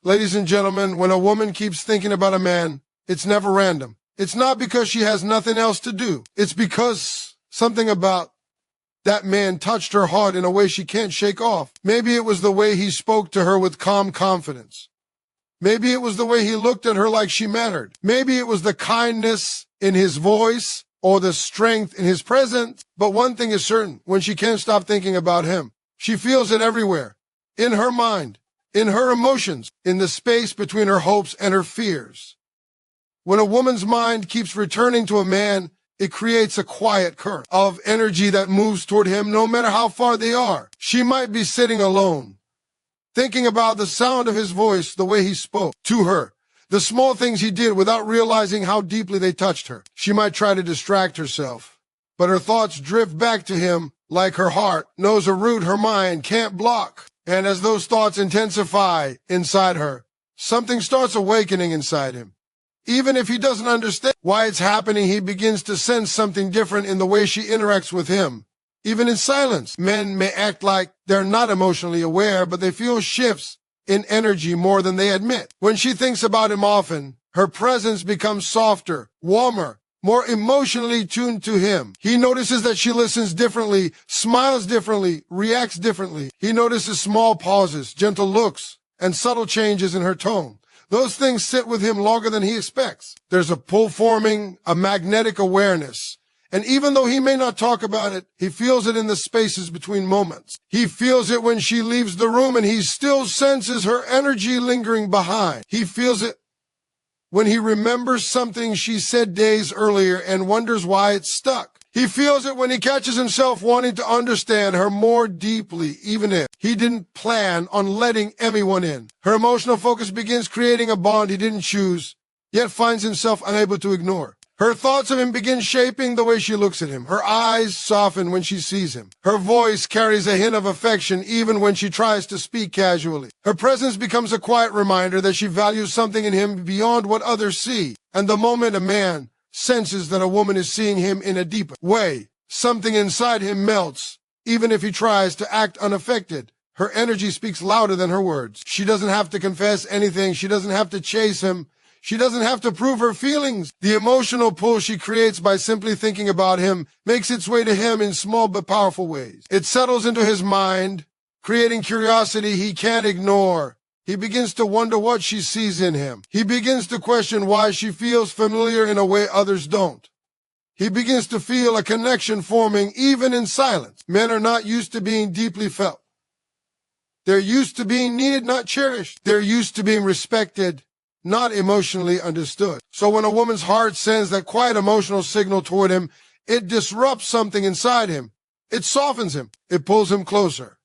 Ladies and gentlemen, when a woman keeps thinking about a man, it's never random. It's not because she has nothing else to do. It's because something about that man touched her heart in a way she can't shake off. Maybe it was the way he spoke to her with calm confidence. Maybe it was the way he looked at her like she mattered. Maybe it was the kindness in his voice or the strength in his presence. But one thing is certain, when she can't stop thinking about him, she feels it everywhere. In her mind, in her emotions, in the space between her hopes and her fears. When a woman's mind keeps returning to a man, it creates a quiet current of energy that moves toward him no matter how far they are. She might be sitting alone, thinking about the sound of his voice, the way he spoke to her, the small things he did without realizing how deeply they touched her. She might try to distract herself, but her thoughts drift back to him like her heart knows a route her mind can't block. And as those thoughts intensify inside her, something starts awakening inside him. Even if he doesn't understand why it's happening, he begins to sense something different in the way she interacts with him. Even in silence, men may act like they're not emotionally aware, but they feel shifts in energy more than they admit. When she thinks about him often, her presence becomes softer, warmer, more emotionally tuned to him. He notices that she listens differently, smiles differently, reacts differently. He notices small pauses, gentle looks, and subtle changes in her tone. Those things sit with him longer than he expects. There's a pull forming, a magnetic awareness. And even though he may not talk about it, he feels it in the spaces between moments. He feels it when she leaves the room and he still senses her energy lingering behind. He feels it when he remembers something she said days earlier and wonders why it stuck. He feels it when he catches himself wanting to understand her more deeply, even if he didn't plan on letting everyone in. Her emotional focus begins creating a bond he didn't choose, yet finds himself unable to ignore. Her thoughts of him begin shaping the way she looks at him. Her eyes soften when she sees him. Her voice carries a hint of affection even when she tries to speak casually. Her presence becomes a quiet reminder that she values something in him beyond what others see. And the moment a man senses that a woman is seeing him in a deeper way, something inside him melts, even if he tries to act unaffected. Her energy speaks louder than her words. She doesn't have to confess anything. She doesn't have to chase him. She doesn't have to prove her feelings. The emotional pull she creates by simply thinking about him makes its way to him in small but powerful ways. It settles into his mind, creating curiosity he can't ignore. He begins to wonder what she sees in him. He begins to question why she feels familiar in a way others don't. He begins to feel a connection forming even in silence. Men are not used to being deeply felt. They're used to being needed, not cherished. They're used to being respected, not emotionally understood. So when a woman's heart sends that quiet emotional signal toward him, it disrupts something inside him. It softens him. It pulls him closer.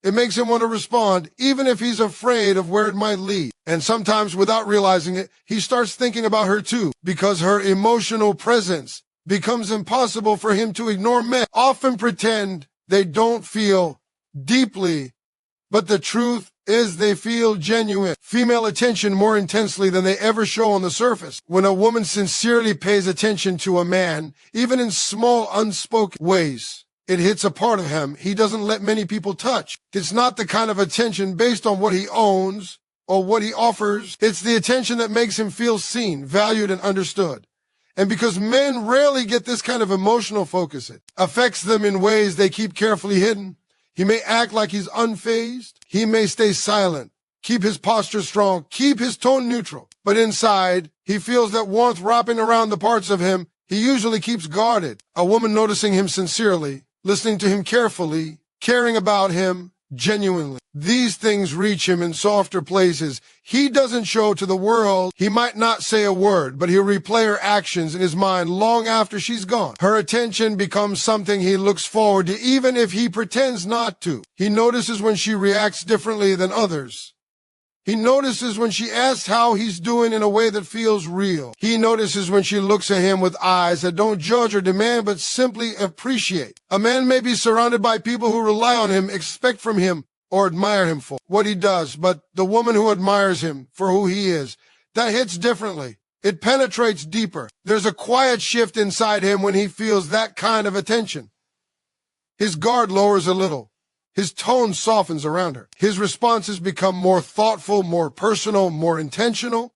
It makes him want to respond, even if he's afraid of where it might lead. And sometimes, without realizing it, he starts thinking about her too, because her emotional presence becomes impossible for him to ignore. Men often pretend they don't feel deeply, but the truth is they feel genuine female attention more intensely than they ever show on the surface. When a woman sincerely pays attention to a man, even in small unspoken ways, it hits a part of him he doesn't let many people touch. It's not the kind of attention based on what he owns or what he offers. It's the attention that makes him feel seen, valued, and understood. And because men rarely get this kind of emotional focus, it affects them in ways they keep carefully hidden. He may act like he's unfazed. He may stay silent, keep his posture strong, keep his tone neutral. But inside, he feels that warmth wrapping around the parts of him he usually keeps guarded. A woman noticing him sincerely, listening to him carefully, caring about him genuinely. These things reach him in softer places he doesn't show to the world. He might not say a word, but he'll replay her actions in his mind long after she's gone. Her attention becomes something he looks forward to, even if he pretends not to. He notices when she reacts differently than others. He notices when she asks how he's doing in a way that feels real. He notices when she looks at him with eyes that don't judge or demand, but simply appreciate. A man may be surrounded by people who rely on him, expect from him, or admire him for what he does, but the woman who admires him for who he is, that hits differently. It penetrates deeper. There's a quiet shift inside him when he feels that kind of attention. His guard lowers a little. His tone softens around her. His responses become more thoughtful, more personal, more intentional.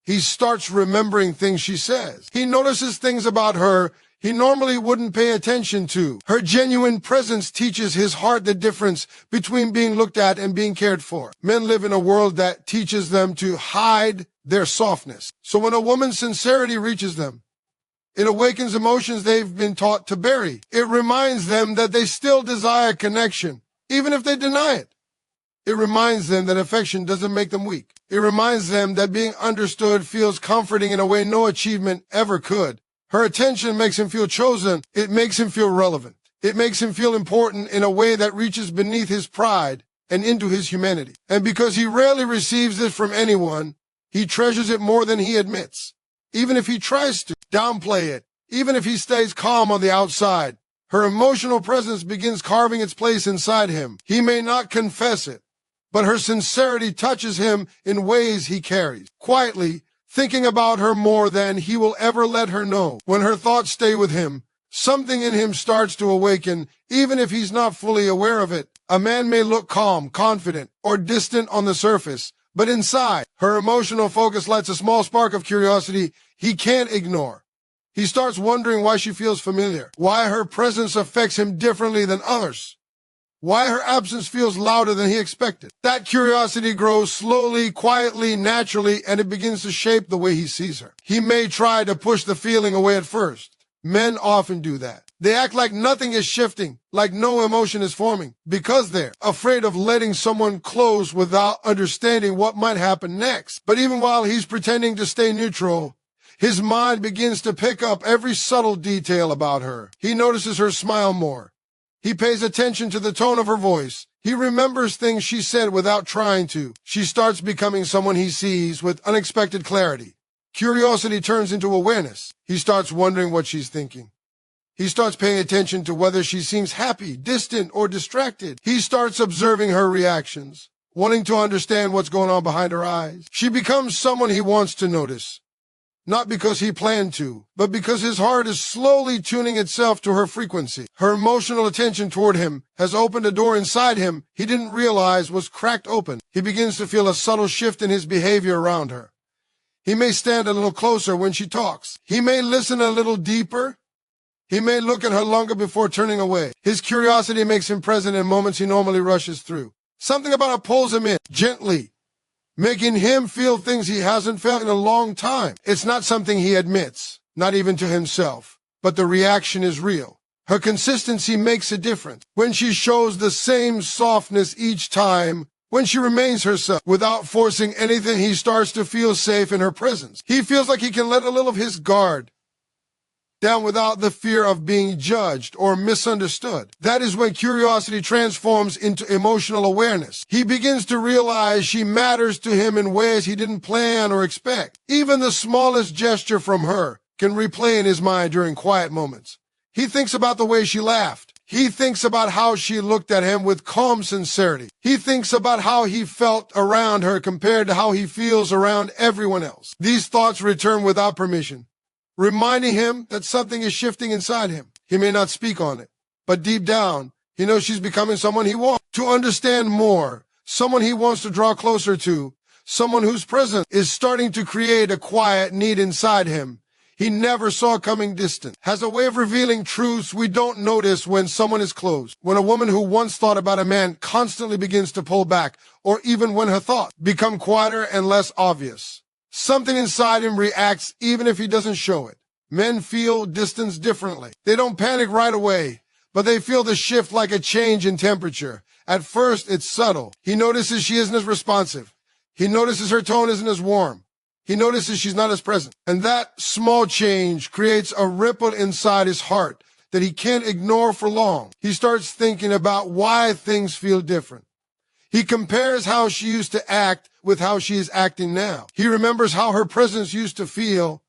He starts remembering things she says. He notices things about her he normally wouldn't pay attention to. Her genuine presence teaches his heart the difference between being looked at and being cared for. Men live in a world that teaches them to hide their softness. So when a woman's sincerity reaches them, it awakens emotions they've been taught to bury. It reminds them that they still desire connection, even if they deny it. It reminds them that affection doesn't make them weak. It reminds them that being understood feels comforting in a way no achievement ever could. Her attention makes him feel chosen. It makes him feel relevant. It makes him feel important in a way that reaches beneath his pride and into his humanity. And because he rarely receives this from anyone, he treasures it more than he admits. Even if he tries to downplay it, even if he stays calm on the outside, her emotional presence begins carving its place inside him. He may not confess it, but her sincerity touches him in ways he carries. Quietly, thinking about her more than he will ever let her know. When her thoughts stay with him, something in him starts to awaken, even if he's not fully aware of it. A man may look calm, confident, or distant on the surface, but inside, her emotional focus lights a small spark of curiosity he can't ignore. He starts wondering why she feels familiar, why her presence affects him differently than others, why her absence feels louder than he expected. That curiosity grows slowly, quietly, naturally, and it begins to shape the way he sees her. He may try to push the feeling away at first. Men often do that. They act like nothing is shifting, like no emotion is forming, because they're afraid of letting someone close without understanding what might happen next. But even while he's pretending to stay neutral, his mind begins to pick up every subtle detail about her. He notices her smile more. He pays attention to the tone of her voice. He remembers things she said without trying to. She starts becoming someone he sees with unexpected clarity. Curiosity turns into awareness. He starts wondering what she's thinking. He starts paying attention to whether she seems happy, distant, or distracted. He starts observing her reactions, wanting to understand what's going on behind her eyes. She becomes someone he wants to notice. Not because he planned to, but because his heart is slowly tuning itself to her frequency. Her emotional attention toward him has opened a door inside him he didn't realize was cracked open. He begins to feel a subtle shift in his behavior around her. He may stand a little closer when she talks. He may listen a little deeper. He may look at her longer before turning away. His curiosity makes him present in moments he normally rushes through. Something about it pulls him in, gently, making him feel things he hasn't felt in a long time. It's not something he admits, not even to himself, but the reaction is real. Her consistency makes a difference. When she shows the same softness each time, when she remains herself without forcing anything, he starts to feel safe in her presence. He feels like he can let a little of his guard down without the fear of being judged or misunderstood. That is when curiosity transforms into emotional awareness. He begins to realize she matters to him in ways he didn't plan or expect. Even the smallest gesture from her can replay in his mind during quiet moments. He thinks about the way she laughed. He thinks about how she looked at him with calm sincerity. He thinks about how he felt around her compared to how he feels around everyone else. These thoughts return without permission, reminding him that something is shifting inside him. He may not speak on it, but deep down, he knows she's becoming someone he wants to understand more, someone he wants to draw closer to, someone whose presence is starting to create a quiet need inside him he never saw coming distant. Has a way of revealing truths we don't notice when someone is close. When a woman who once thought about a man constantly begins to pull back, or even when her thoughts become quieter and less obvious. Something inside him reacts even if he doesn't show it. Men feel distance differently. They don't panic right away, but they feel the shift like a change in temperature. At first, it's subtle. He notices she isn't as responsive. He notices her tone isn't as warm. He notices she's not as present. And that small change creates a ripple inside his heart that he can't ignore for long. He starts thinking about why things feel different. He compares how she used to act with how she is acting now. He remembers how her presence used to feel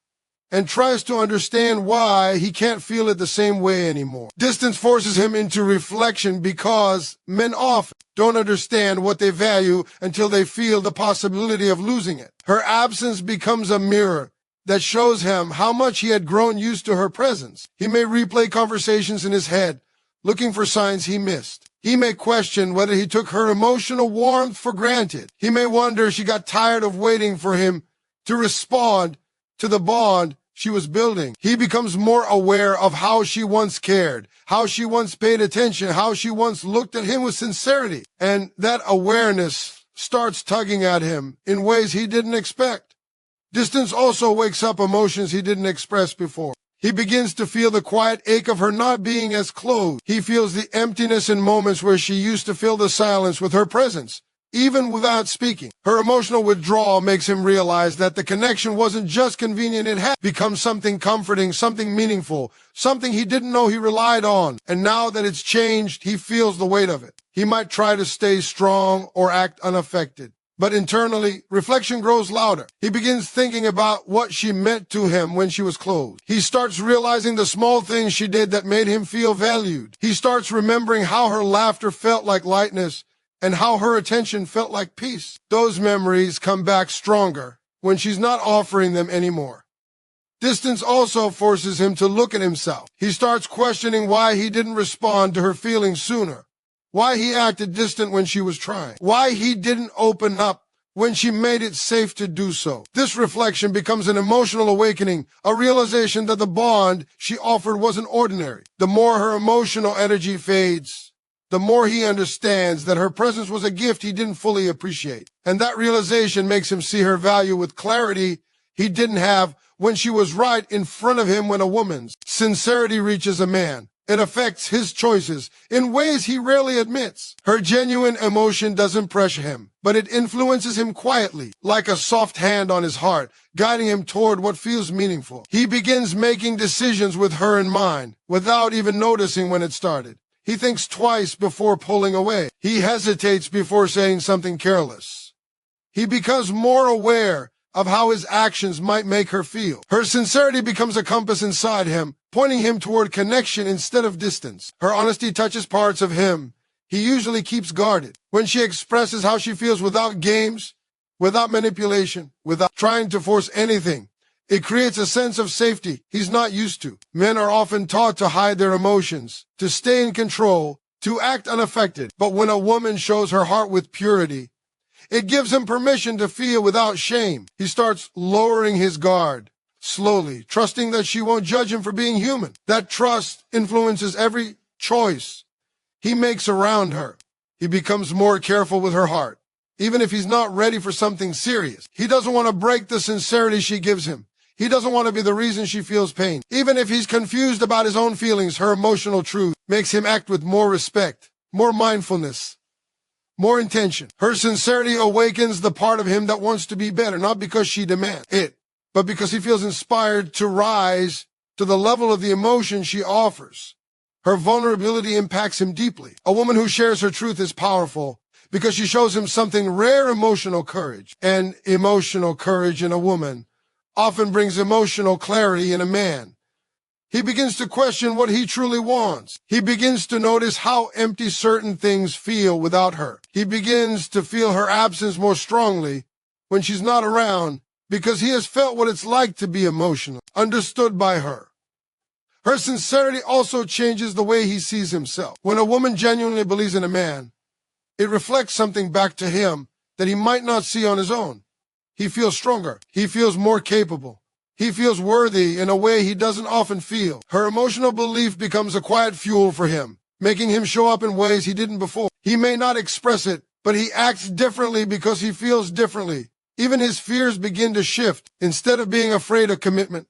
and tries to understand why he can't feel it the same way anymore. Distance forces him into reflection because men often don't understand what they value until they feel the possibility of losing it. Her absence becomes a mirror that shows him how much he had grown used to her presence. He may replay conversations in his head, looking for signs he missed. He may question whether he took her emotional warmth for granted. He may wonder if she got tired of waiting for him to respond to the bond she was building. He becomes more aware of how she once cared, how she once paid attention, how she once looked at him with sincerity. And that awareness starts tugging at him in ways he didn't expect. Distance also wakes up emotions he didn't express before. He begins to feel the quiet ache of her not being as close. He feels the emptiness in moments where she used to fill the silence with her presence, even without speaking. Her emotional withdrawal makes him realize that the connection wasn't just convenient, it had become something comforting, something meaningful, something he didn't know he relied on. And now that it's changed, he feels the weight of it. He might try to stay strong or act unaffected. But internally, reflection grows louder. He begins thinking about what she meant to him when she was close. He starts realizing the small things she did that made him feel valued. He starts remembering how her laughter felt like lightness and how her attention felt like peace. Those memories come back stronger when she's not offering them anymore. Distance also forces him to look at himself. He starts questioning why he didn't respond to her feelings sooner. Why he acted distant when she was trying. Why he didn't open up when she made it safe to do so. This reflection becomes an emotional awakening, a realization that the bond she offered wasn't ordinary. The more her emotional energy fades, the more he understands that her presence was a gift he didn't fully appreciate. And that realization makes him see her value with clarity he didn't have when she was right in front of him. When a woman's sincerity reaches a man, it affects his choices in ways he rarely admits. Her genuine emotion doesn't pressure him, but it influences him quietly, like a soft hand on his heart, guiding him toward what feels meaningful. He begins making decisions with her in mind, without even noticing when it started. He thinks twice before pulling away. He hesitates before saying something careless. He becomes more aware of how his actions might make her feel. Her sincerity becomes a compass inside him, pointing him toward connection instead of distance. Her honesty touches parts of him he usually keeps guarded. When she expresses how she feels without games, without manipulation, without trying to force anything, it creates a sense of safety he's not used to. Men are often taught to hide their emotions, to stay in control, to act unaffected. But when a woman shows her heart with purity, it gives him permission to feel without shame. He starts lowering his guard, slowly, trusting that she won't judge him for being human. That trust influences every choice he makes around her. He becomes more careful with her heart, even if he's not ready for something serious. He doesn't want to break the sincerity she gives him. He doesn't want to be the reason she feels pain. Even if he's confused about his own feelings, her emotional truth makes him act with more respect, more mindfulness, more intention. Her sincerity awakens the part of him that wants to be better, not because she demands it, but because he feels inspired to rise to the level of the emotion she offers. Her vulnerability impacts him deeply. A woman who shares her truth is powerful because she shows him something rare: emotional courage. And emotional courage in a woman often brings emotional clarity in a man. He begins to question what he truly wants. He begins to notice how empty certain things feel without her. He begins to feel her absence more strongly when she's not around, because he has felt what it's like to be emotional, understood by her. Her sincerity also changes the way he sees himself. When a woman genuinely believes in a man, it reflects something back to him that he might not see on his own. He feels stronger. He feels more capable. He feels worthy in a way he doesn't often feel. Her emotional belief becomes a quiet fuel for him, making him show up in ways he didn't before. He may not express it, but he acts differently because he feels differently. Even his fears begin to shift. Instead of being afraid of commitment,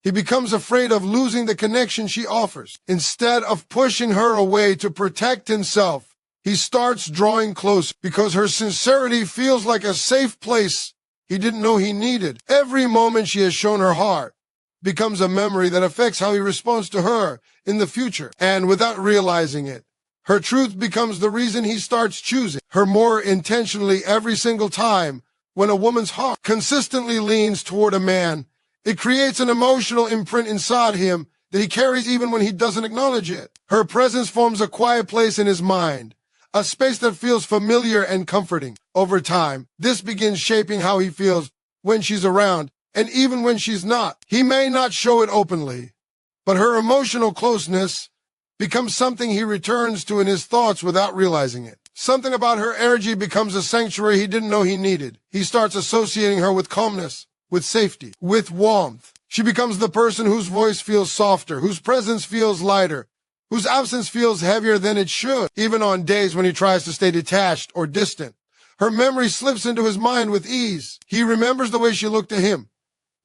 he becomes afraid of losing the connection she offers. Instead of pushing her away to protect himself, he starts drawing close because her sincerity feels like a safe place he didn't know he needed. Every moment she has shown her heart becomes a memory that affects how he responds to her in the future. And without realizing it, her truth becomes the reason he starts choosing her more intentionally every single time. When a woman's heart consistently leans toward a man, it creates an emotional imprint inside him that he carries even when he doesn't acknowledge it. Her presence forms a quiet place in his mind, a space that feels familiar and comforting. Over time, this begins shaping how he feels when she's around, and even when she's not. He may not show it openly, but her emotional closeness becomes something he returns to in his thoughts without realizing it. Something about her energy becomes a sanctuary he didn't know he needed. He starts associating her with calmness, with safety, with warmth. She becomes the person whose voice feels softer, whose presence feels lighter, whose absence feels heavier than it should, even on days when he tries to stay detached or distant. Her memory slips into his mind with ease. He remembers the way she looked to him,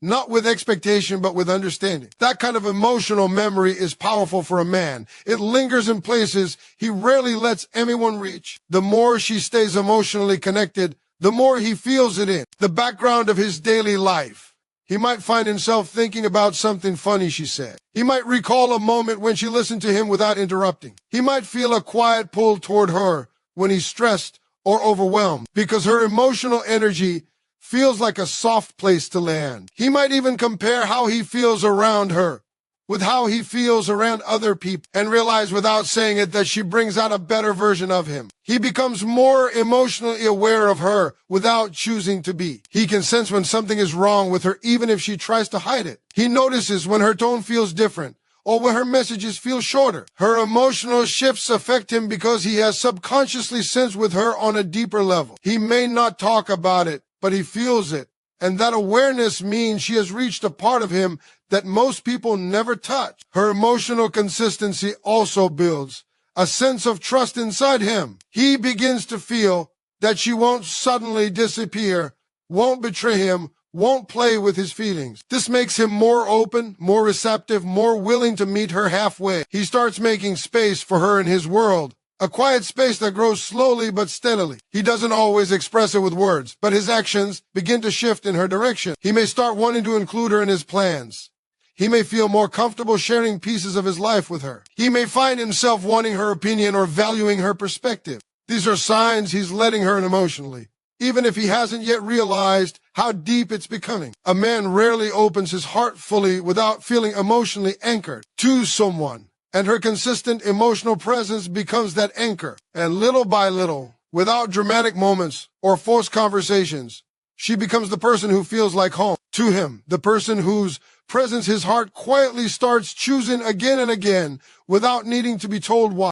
not with expectation, but with understanding. That kind of emotional memory is powerful for a man. It lingers in places he rarely lets anyone reach. The more she stays emotionally connected, the more he feels it in the background of his daily life. He might find himself thinking about something funny she said. He might recall a moment when she listened to him without interrupting. He might feel a quiet pull toward her when he's stressed or overwhelmed, because her emotional energy feels like a soft place to land. He might even compare how he feels around her with how he feels around other people and realize without saying it that she brings out a better version of him. He becomes more emotionally aware of her without choosing to be. He can sense when something is wrong with her even if she tries to hide it. He notices when her tone feels different or when her messages feel shorter. Her emotional shifts affect him because he has subconsciously sensed with her on a deeper level. He may not talk about it, but he feels it. And that awareness means she has reached a part of him that most people never touch. Her emotional consistency also builds a sense of trust inside him. He begins to feel that she won't suddenly disappear, won't betray him, won't play with his feelings. This makes him more open, more receptive, more willing to meet her halfway. He starts making space for her in his world. A quiet space that grows slowly but steadily. He doesn't always express it with words, but his actions begin to shift in her direction. He may start wanting to include her in his plans. He may feel more comfortable sharing pieces of his life with her. He may find himself wanting her opinion or valuing her perspective. These are signs he's letting her in emotionally, even if he hasn't yet realized how deep it's becoming. A man rarely opens his heart fully without feeling emotionally anchored to someone. And her consistent emotional presence becomes that anchor. And little by little, without dramatic moments or forced conversations, she becomes the person who feels like home to him, the person whose presence his heart quietly starts choosing again and again without needing to be told why.